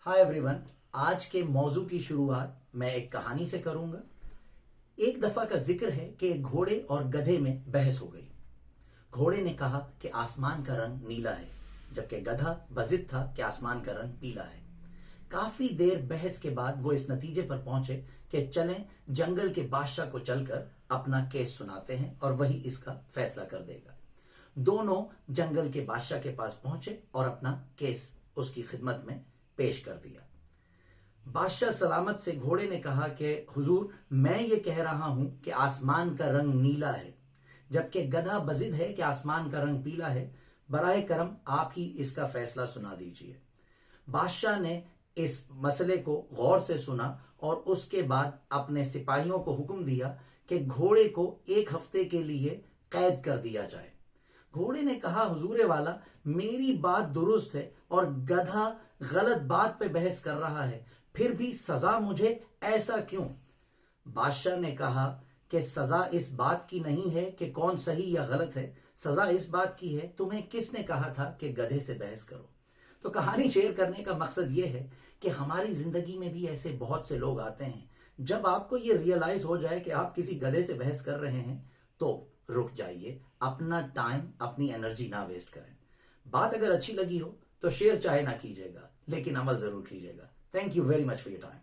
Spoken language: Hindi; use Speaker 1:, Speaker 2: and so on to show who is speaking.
Speaker 1: Hi everyone. आज के मौजू की शुरुआत मैं एक कहानी से करूंगा। एक दफा का जिक्र है कि एक घोड़े और गधे में बहस हो गई। घोड़े ने कहा कि आसमान का रंग नीला है, जबकि गधा बजिद था कि आसमान का रंग पीला है। काफी देर बहस के बाद वो इस नतीजे पर पहुंचे कि चलें जंगल के बादशाह को चलकर अपना केस सुनाते हैं और वही इसका फैसला कर देगा। दोनों जंगल के बादशाह के पास पहुंचे और अपना केस उसकी खिदमत में पेश कर दिया। बादशाह सलामत से घोड़े ने कहा कि हुजूर, मैं ये कह रहा हूं कि आसमान का रंग नीला है, जबकि गधा बजिद है कि आसमान का रंग पीला है। बराए करम आप ही इसका फैसला सुना दीजिए। बादशाह ने इस मसले को गौर से सुना और उसके बाद अपने सिपाहियों को हुक्म दिया कि घोड़े को 1 हफ्ते के लिए कैद कर दिया जाए। घोड़े ने कहा, हुजूरे वाला, मेरी बात दुरुस्त है और गधा गलत बात पे बहस कर रहा है, फिर भी सजा मुझे, ऐसा क्यों? बादशाह ने कहा कि सजा इस बात की नहीं है कि कौन सही या गलत है, सजा इस बात की है तुम्हें किसने कहा था कि गधे से बहस करो। तो कहानी शेयर करने का मकसद यह है कि हमारी जिंदगी में भी ऐसे बहुत से लोग आते हैं। जब आपको ये रियलाइज हो जाए कि आप किसी गधे से बहस कर रहे हैं तो रुक जाइए, अपना टाइम, अपनी एनर्जी ना वेस्ट करें। बात अगर अच्छी लगी हो तो शेयर चाहे ना कीजिएगा, लेकिन अमल जरूर कीजिएगा। Thank you very much for your time.